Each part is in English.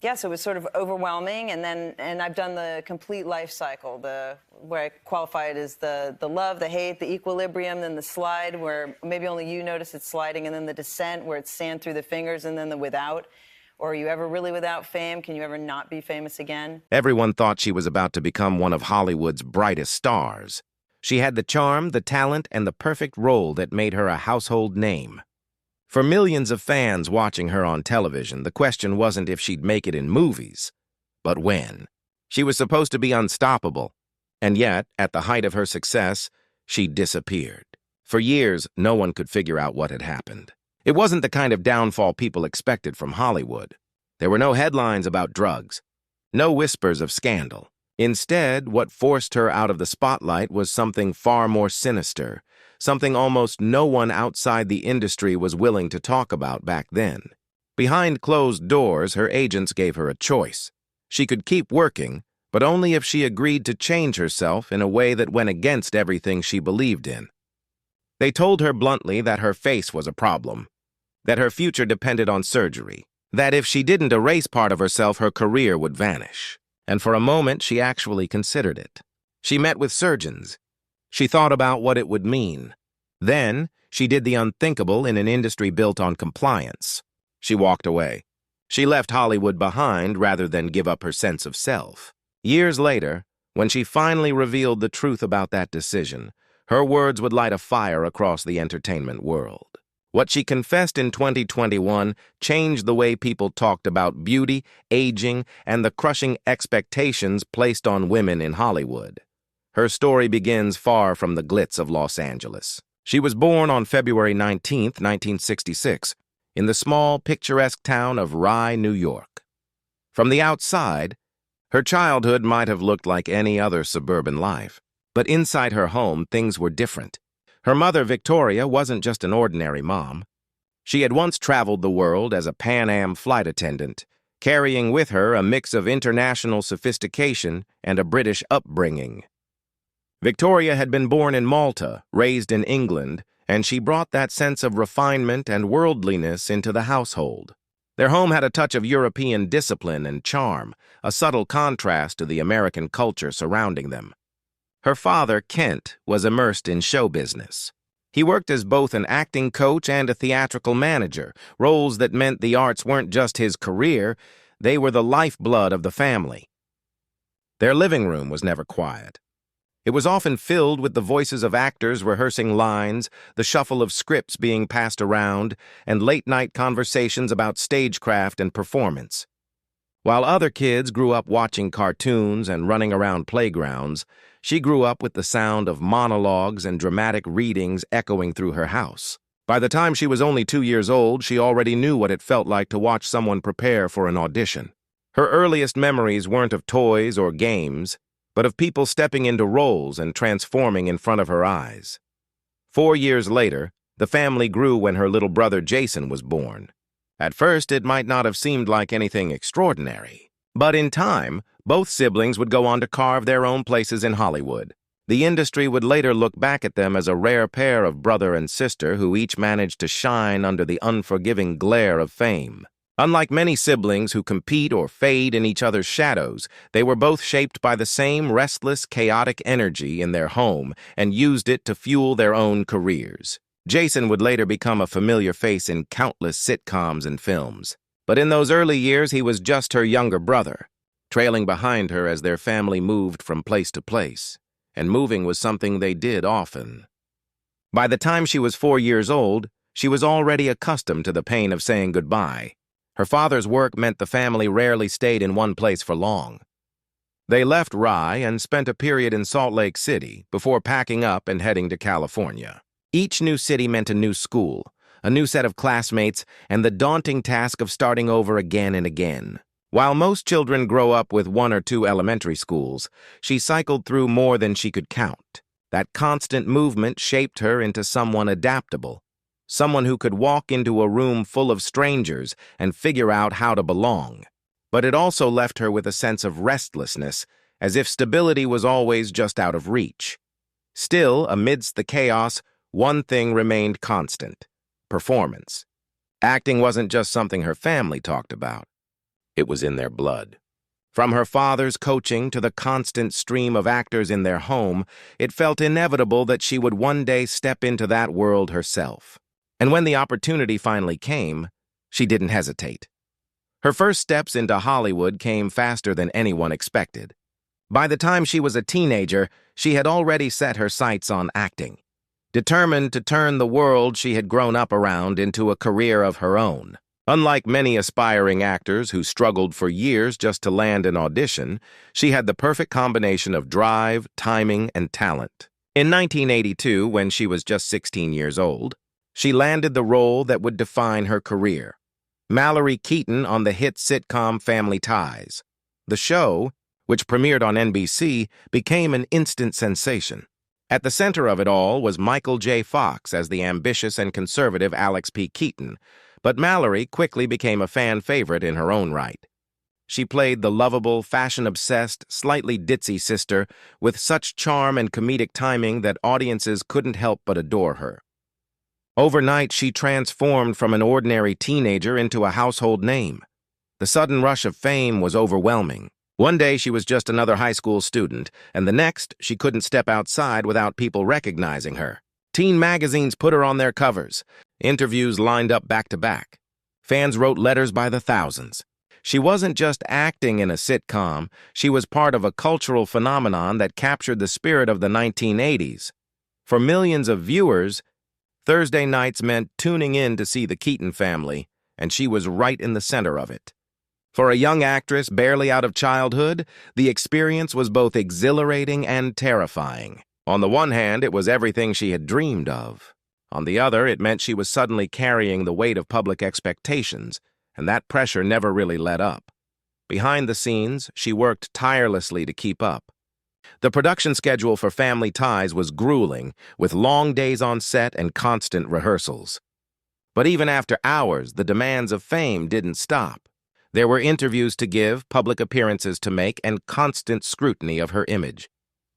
Yeah, so it was sort of overwhelming, and I've done the complete life cycle, where I qualify it as the love, the hate, the equilibrium, then the slide, where maybe only you notice it's sliding, and then the descent, where it's sand through the fingers, and then the without. Or are you ever really without fame? Can you ever not be famous again? Everyone thought she was about to become one of Hollywood's brightest stars. She had the charm, the talent, and the perfect role that made her a household name. For millions of fans watching her on television, the question wasn't if she'd make it in movies, but when. She was supposed to be unstoppable, and yet, at the height of her success, she disappeared. For years, no one could figure out what had happened. It wasn't the kind of downfall people expected from Hollywood. There were no headlines about drugs, no whispers of scandal. Instead, what forced her out of the spotlight was something far more sinister, something almost no one outside the industry was willing to talk about back then. Behind closed doors, her agents gave her a choice. She could keep working, but only if she agreed to change herself in a way that went against everything she believed in. They told her bluntly that her face was a problem, that her future depended on surgery, that if she didn't erase part of herself, her career would vanish. And for a moment, she actually considered it. She met with surgeons. She thought about what it would mean. Then, she did the unthinkable in an industry built on compliance. She walked away. She left Hollywood behind rather than give up her sense of self. Years later, when she finally revealed the truth about that decision, her words would light a fire across the entertainment world. What she confessed in 2021 changed the way people talked about beauty, aging, and the crushing expectations placed on women in Hollywood. Her story begins far from the glitz of Los Angeles. She was born on February 19, 1966, in the small, picturesque town of Rye, New York. From the outside, her childhood might have looked like any other suburban life, but inside her home, things were different. Her mother, Victoria, wasn't just an ordinary mom. She had once traveled the world as a Pan Am flight attendant, carrying with her a mix of international sophistication and a British upbringing. Victoria had been born in Malta, raised in England, and she brought that sense of refinement and worldliness into the household. Their home had a touch of European discipline and charm, a subtle contrast to the American culture surrounding them. Her father, Kent, was immersed in show business. He worked as both an acting coach and a theatrical manager, roles that meant the arts weren't just his career, they were the lifeblood of the family. Their living room was never quiet. It was often filled with the voices of actors rehearsing lines, the shuffle of scripts being passed around, and late-night conversations about stagecraft and performance. While other kids grew up watching cartoons and running around playgrounds, she grew up with the sound of monologues and dramatic readings echoing through her house. By the time she was only 2 years old, she already knew what it felt like to watch someone prepare for an audition. Her earliest memories weren't of toys or games, but of people stepping into roles and transforming in front of her eyes. 4 years later, the family grew when her little brother Jason was born. At first, it might not have seemed like anything extraordinary. But in time, both siblings would go on to carve their own places in Hollywood. The industry would later look back at them as a rare pair of brother and sister who each managed to shine under the unforgiving glare of fame. Unlike many siblings who compete or fade in each other's shadows, they were both shaped by the same restless, chaotic energy in their home and used it to fuel their own careers. Jason would later become a familiar face in countless sitcoms and films. But in those early years, he was just her younger brother, trailing behind her as their family moved from place to place. And moving was something they did often. By the time she was 4 years old, she was already accustomed to the pain of saying goodbye. Her father's work meant the family rarely stayed in one place for long. They left Rye and spent a period in Salt Lake City before packing up and heading to California. Each new city meant a new school, a new set of classmates, and the daunting task of starting over again and again. While most children grow up with 1 or 2 elementary schools, she cycled through more than she could count. That constant movement shaped her into someone adaptable, someone who could walk into a room full of strangers and figure out how to belong. But it also left her with a sense of restlessness, as if stability was always just out of reach. Still, amidst the chaos, one thing remained constant: performance. Acting wasn't just something her family talked about. It was in their blood. From her father's coaching to the constant stream of actors in their home, it felt inevitable that she would one day step into that world herself. And when the opportunity finally came, she didn't hesitate. Her first steps into Hollywood came faster than anyone expected. By the time she was a teenager, she had already set her sights on acting, determined to turn the world she had grown up around into a career of her own. Unlike many aspiring actors who struggled for years just to land an audition, she had the perfect combination of drive, timing, and talent. In 1982, when she was just 16 years old, she landed the role that would define her career: Mallory Keaton on the hit sitcom Family Ties. The show, which premiered on NBC, became an instant sensation. At the center of it all was Michael J. Fox as the ambitious and conservative Alex P. Keaton, but Mallory quickly became a fan favorite in her own right. She played the lovable, fashion-obsessed, slightly ditzy sister with such charm and comedic timing that audiences couldn't help but adore her. Overnight, she transformed from an ordinary teenager into a household name. The sudden rush of fame was overwhelming. One day, she was just another high school student, and the next, she couldn't step outside without people recognizing her. Teen magazines put her on their covers. Interviews lined up back to back. Fans wrote letters by the thousands. She wasn't just acting in a sitcom, she was part of a cultural phenomenon that captured the spirit of the 1980s. For millions of viewers, Thursday nights meant tuning in to see the Keaton family, and she was right in the center of it. For a young actress barely out of childhood, the experience was both exhilarating and terrifying. On the one hand, it was everything she had dreamed of. On the other, it meant she was suddenly carrying the weight of public expectations, and that pressure never really let up. Behind the scenes, she worked tirelessly to keep up. The production schedule for Family Ties was grueling, with long days on set and constant rehearsals. But even after hours, the demands of fame didn't stop. There were interviews to give, public appearances to make, and constant scrutiny of her image.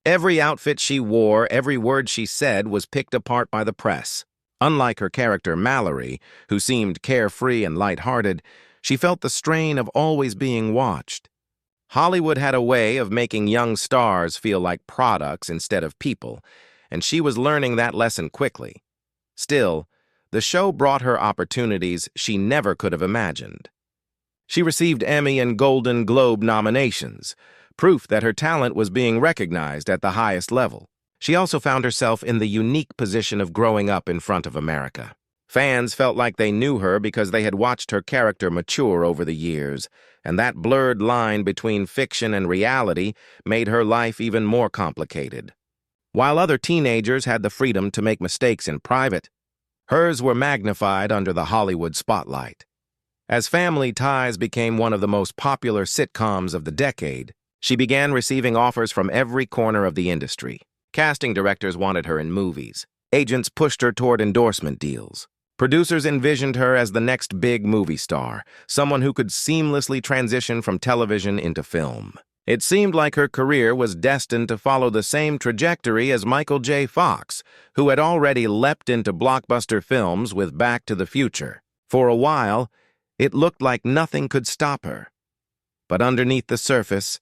Every outfit she wore, every word she said was picked apart by the press. Unlike her character Mallory, who seemed carefree and lighthearted, she felt the strain of always being watched. Hollywood had a way of making young stars feel like products instead of people, and she was learning that lesson quickly. Still, the show brought her opportunities she never could have imagined. She received Emmy and Golden Globe nominations, proof that her talent was being recognized at the highest level. She also found herself in the unique position of growing up in front of America. Fans felt like they knew her because they had watched her character mature over the years, and that blurred line between fiction and reality made her life even more complicated. While other teenagers had the freedom to make mistakes in private, hers were magnified under the Hollywood spotlight. As Family Ties became one of the most popular sitcoms of the decade, she began receiving offers from every corner of the industry. Casting directors wanted her in movies. Agents pushed her toward endorsement deals. Producers envisioned her as the next big movie star, someone who could seamlessly transition from television into film. It seemed like her career was destined to follow the same trajectory as Michael J. Fox, who had already leapt into blockbuster films with Back to the Future. For a while, it looked like nothing could stop her. But underneath the surface,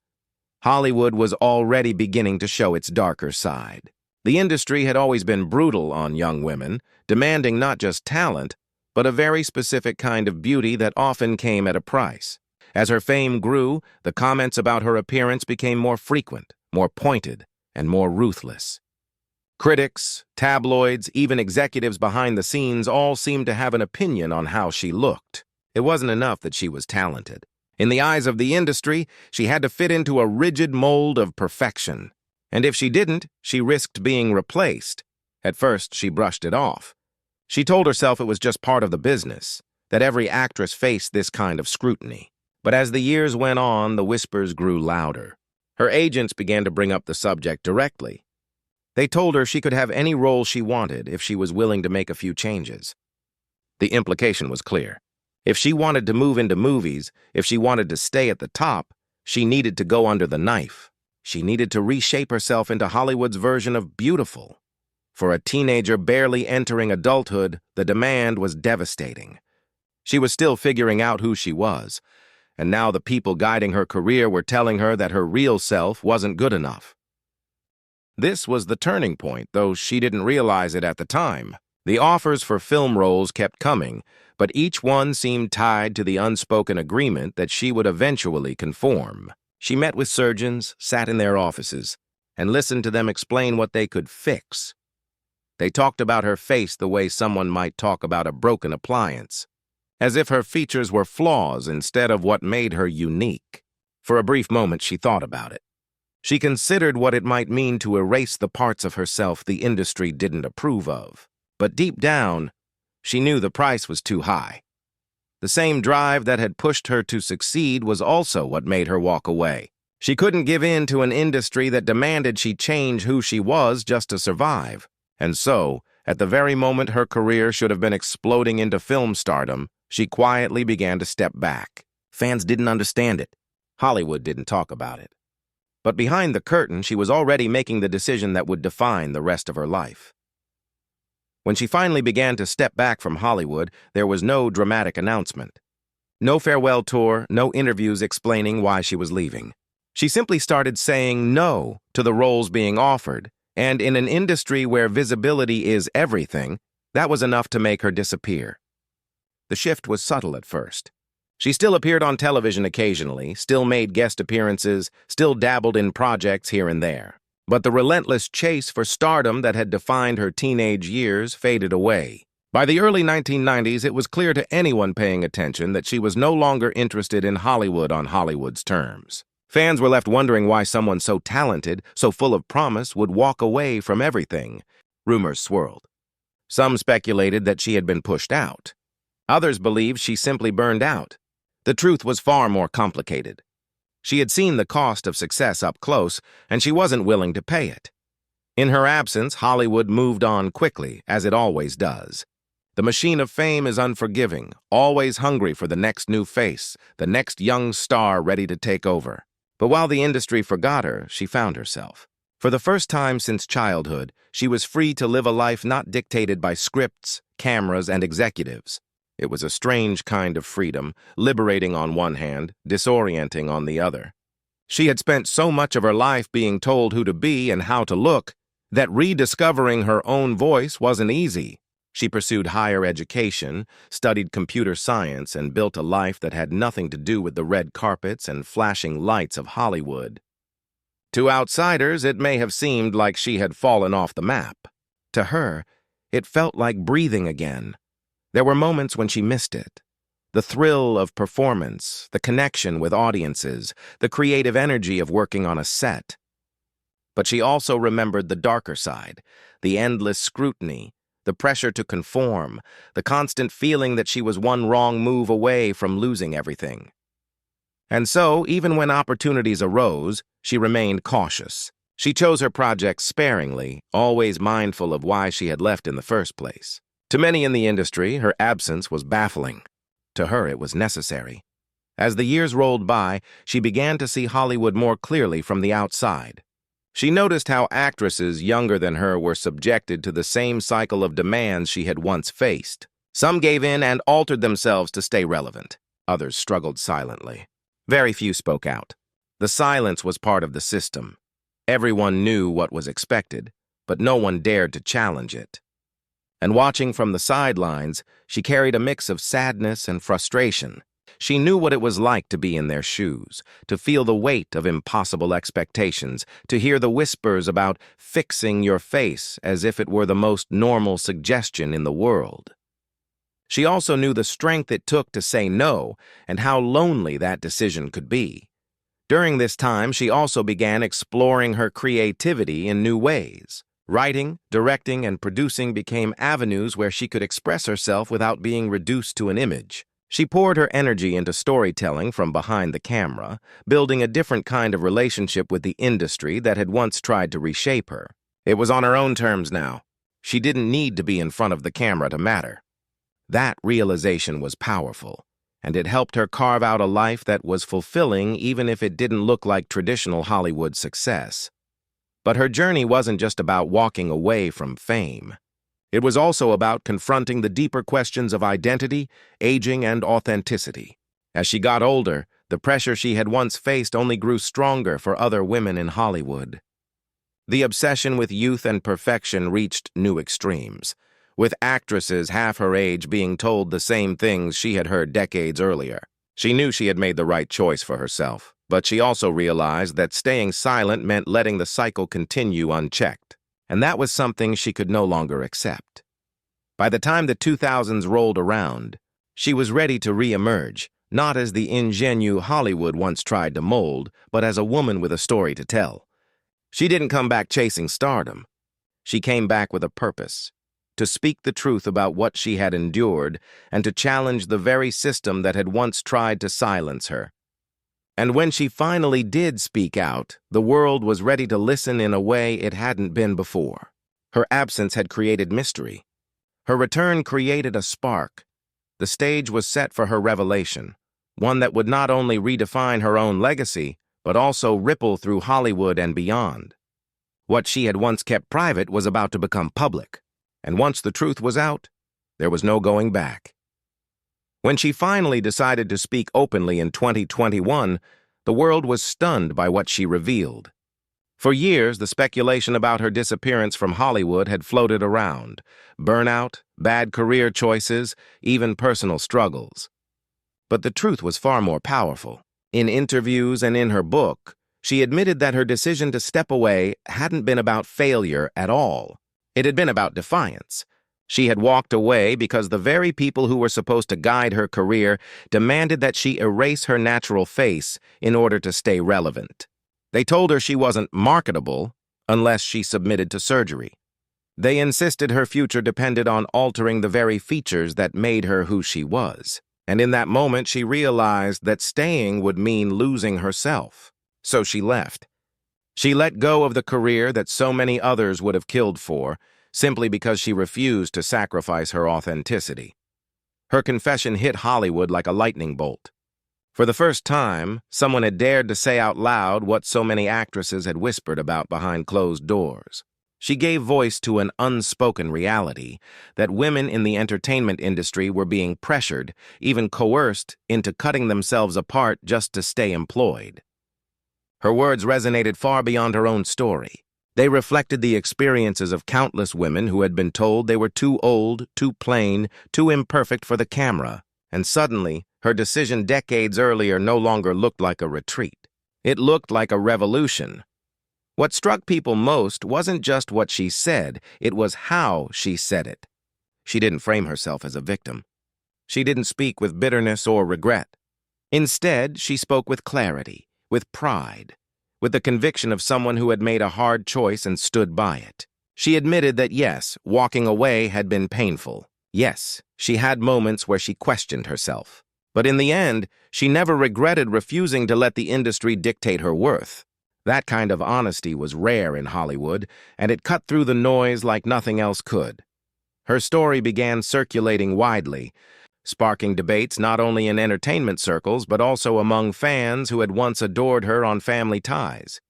Hollywood was already beginning to show its darker side. The industry had always been brutal on young women, demanding not just talent, but a very specific kind of beauty that often came at a price. As her fame grew, the comments about her appearance became more frequent, more pointed, and more ruthless. Critics, tabloids, even executives behind the scenes all seemed to have an opinion on how she looked. It wasn't enough that she was talented. In the eyes of the industry, she had to fit into a rigid mold of perfection. And if she didn't, she risked being replaced. At first, she brushed it off. She told herself it was just part of the business, that every actress faced this kind of scrutiny. But as the years went on, the whispers grew louder. Her agents began to bring up the subject directly. They told her she could have any role she wanted if she was willing to make a few changes. The implication was clear. If she wanted to move into movies, if she wanted to stay at the top, she needed to go under the knife. She needed to reshape herself into Hollywood's version of beautiful. For a teenager barely entering adulthood, the demand was devastating. She was still figuring out who she was, and now the people guiding her career were telling her that her real self wasn't good enough. This was the turning point, though she didn't realize it at the time. The offers for film roles kept coming, but each one seemed tied to the unspoken agreement that she would eventually conform. She met with surgeons, sat in their offices, and listened to them explain what they could fix. They talked about her face the way someone might talk about a broken appliance, as if her features were flaws instead of what made her unique. For a brief moment, she thought about it. She considered what it might mean to erase the parts of herself the industry didn't approve of. But deep down, she knew the price was too high. The same drive that had pushed her to succeed was also what made her walk away. She couldn't give in to an industry that demanded she change who she was just to survive. And so, at the very moment her career should have been exploding into film stardom, she quietly began to step back. Fans didn't understand it. Hollywood didn't talk about it. But behind the curtain, she was already making the decision that would define the rest of her life. When she finally began to step back from Hollywood, there was no dramatic announcement. No farewell tour, no interviews explaining why she was leaving. She simply started saying no to the roles being offered, and in an industry where visibility is everything, that was enough to make her disappear. The shift was subtle at first. She still appeared on television occasionally, still made guest appearances, still dabbled in projects here and there. But the relentless chase for stardom that had defined her teenage years faded away. By the early 1990s, it was clear to anyone paying attention that she was no longer interested in Hollywood on Hollywood's terms. Fans were left wondering why someone so talented, so full of promise, would walk away from everything. Rumors swirled. Some speculated that she had been pushed out. Others believed she simply burned out. The truth was far more complicated. She had seen the cost of success up close, and she wasn't willing to pay it. In her absence, Hollywood moved on quickly, as it always does. The machine of fame is unforgiving, always hungry for the next new face, the next young star ready to take over. But while the industry forgot her, she found herself. For the first time since childhood, she was free to live a life not dictated by scripts, cameras, and executives. It was a strange kind of freedom, liberating on one hand, disorienting on the other. She had spent so much of her life being told who to be and how to look that rediscovering her own voice wasn't easy. She pursued higher education, studied computer science, and built a life that had nothing to do with the red carpets and flashing lights of Hollywood. To outsiders, it may have seemed like she had fallen off the map. To her, it felt like breathing again. There were moments when she missed it. The thrill of performance, the connection with audiences, the creative energy of working on a set. But she also remembered the darker side, the endless scrutiny, the pressure to conform, the constant feeling that she was one wrong move away from losing everything. And so, even when opportunities arose, she remained cautious. She chose her projects sparingly, always mindful of why she had left in the first place. To many in the industry, her absence was baffling. To her, it was necessary. As the years rolled by, she began to see Hollywood more clearly from the outside. She noticed how actresses younger than her were subjected to the same cycle of demands she had once faced. Some gave in and altered themselves to stay relevant. Others struggled silently. Very few spoke out. The silence was part of the system. Everyone knew what was expected, but no one dared to challenge it. And watching from the sidelines, she carried a mix of sadness and frustration. She knew what it was like to be in their shoes, to feel the weight of impossible expectations, to hear the whispers about fixing your face as if it were the most normal suggestion in the world. She also knew the strength it took to say no and how lonely that decision could be. During this time, she also began exploring her creativity in new ways. Writing, directing, and producing became avenues where she could express herself without being reduced to an image. She poured her energy into storytelling from behind the camera, building a different kind of relationship with the industry that had once tried to reshape her. It was on her own terms now. She didn't need to be in front of the camera to matter. That realization was powerful, and it helped her carve out a life that was fulfilling even if it didn't look like traditional Hollywood success. But her journey wasn't just about walking away from fame. It was also about confronting the deeper questions of identity, aging, and authenticity. As she got older, The pressure she had once faced only grew stronger for other women in Hollywood. The obsession with youth and perfection reached new extremes, with actresses half her age being told the same things she had heard decades earlier. She knew she had made the right choice for herself, but she also realized that staying silent meant letting the cycle continue unchecked, and that was something she could no longer accept. By the time the 2000s rolled around, she was ready to re-emerge, not as the ingenue Hollywood once tried to mold, but as a woman with a story to tell. She didn't come back chasing stardom. She came back with a purpose: to speak the truth about what she had endured and to challenge the very system that had once tried to silence her. And when she finally did speak out, the world was ready to listen in a way it hadn't been before. Her absence had created mystery. Her return created a spark. The stage was set for her revelation, one that would not only redefine her own legacy, but also ripple through Hollywood and beyond. What she had once kept private was about to become public, and once the truth was out, there was no going back. When she finally decided to speak openly in 2021, the world was stunned by what she revealed. For years, the speculation about her disappearance from Hollywood had floated around: burnout, bad career choices, even personal struggles. But the truth was far more powerful. In interviews and in her book, she admitted that her decision to step away hadn't been about failure at all. It had been about defiance. She had walked away because the very people who were supposed to guide her career demanded that she erase her natural face in order to stay relevant. They told her she wasn't marketable unless she submitted to surgery. They insisted her future depended on altering the very features that made her who she was. And in that moment, she realized that staying would mean losing herself. So she left. She let go of the career that so many others would have killed for, simply because she refused to sacrifice her authenticity. Her confession hit Hollywood like a lightning bolt. For the first time, someone had dared to say out loud what so many actresses had whispered about behind closed doors. She gave voice to an unspoken reality that women in the entertainment industry were being pressured, even coerced, into cutting themselves apart just to stay employed. Her words resonated far beyond her own story. They reflected the experiences of countless women who had been told they were too old, too plain, too imperfect for the camera, and suddenly, her decision decades earlier no longer looked like a retreat. It looked like a revolution. What struck people most wasn't just what she said, it was how she said it. She didn't frame herself as a victim. She didn't speak with bitterness or regret. Instead, she spoke with clarity, with pride, with the conviction of someone who had made a hard choice and stood by it. She admitted that yes, walking away had been painful. Yes, she had moments where she questioned herself. But in the end, she never regretted refusing to let the industry dictate her worth. That kind of honesty was rare in Hollywood, and it cut through the noise like nothing else could. Her story began circulating widely, sparking debates not only in entertainment circles but also among fans who had once adored her on Family Ties.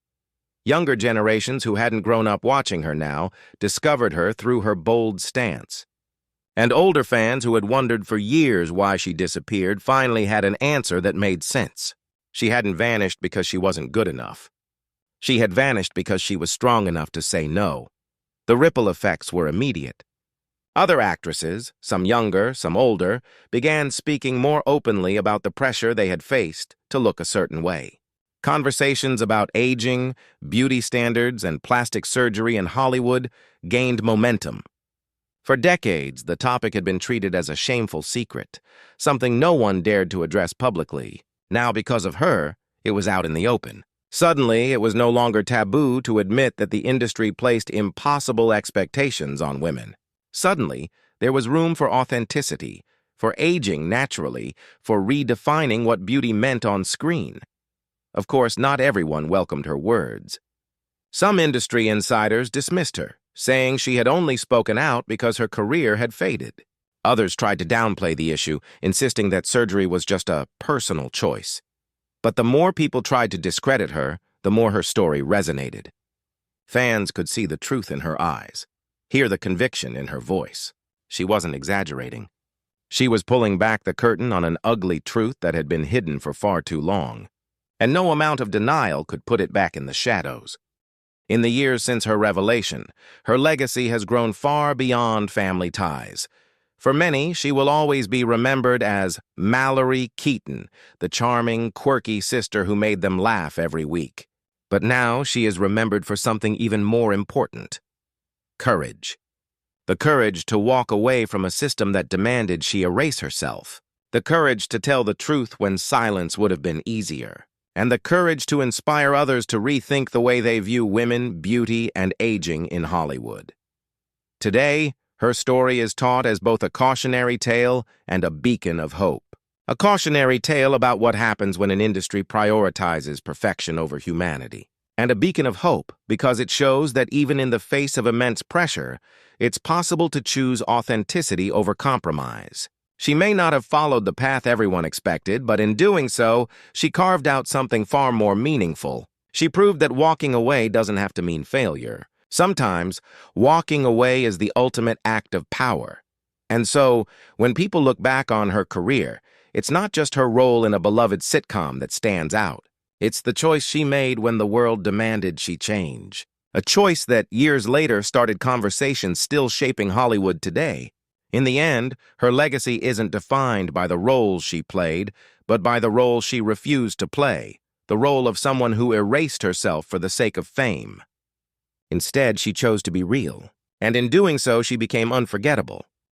Younger generations who hadn't grown up watching her now discovered her through her bold stance. And older fans who had wondered for years why she disappeared finally had an answer that made sense. She hadn't vanished because she wasn't good enough. She had vanished because she was strong enough to say no. The ripple effects were immediate. Other actresses, some younger, some older, began speaking more openly about the pressure they had faced to look a certain way. Conversations about aging, beauty standards, and plastic surgery in Hollywood gained momentum. For decades, the topic had been treated as a shameful secret, something no one dared to address publicly. Now, because of her, it was out in the open. Suddenly, it was no longer taboo to admit that the industry placed impossible expectations on women. Suddenly, there was room for authenticity, for aging naturally, for redefining what beauty meant on screen. Of course, not everyone welcomed her words. Some industry insiders dismissed her, saying she had only spoken out because her career had faded. Others tried to downplay the issue, insisting that surgery was just a personal choice. But the more people tried to discredit her, the more her story resonated. Fans could see the truth in her eyes, hear the conviction in her voice. She wasn't exaggerating. She was pulling back the curtain on an ugly truth that had been hidden for far too long, and no amount of denial could put it back in the shadows. In the years since her revelation, her legacy has grown far beyond family ties. For many, she will always be remembered as Mallory Keaton, the charming, quirky sister who made them laugh every week. But now she is remembered for something even more important: courage. The courage to walk away from a system that demanded she erase herself. The courage to tell the truth when silence would have been easier. And the courage to inspire others to rethink the way they view women, beauty, and aging in Hollywood. Today, her story is taught as both a cautionary tale and a beacon of hope. A cautionary tale about what happens when an industry prioritizes perfection over humanity. And a beacon of hope because it shows that even in the face of immense pressure, it's possible to choose authenticity over compromise. She may not have followed the path everyone expected, but in doing so, she carved out something far more meaningful. She proved that walking away doesn't have to mean failure. Sometimes, walking away is the ultimate act of power. And so, when people look back on her career, it's not just her role in a beloved sitcom that stands out. It's the choice she made when the world demanded she change. A choice that, years later, started conversations still shaping Hollywood today. In the end, her legacy isn't defined by the roles she played, but by the role she refused to play, the role of someone who erased herself for the sake of fame. Instead, she chose to be real, and in doing so, she became unforgettable.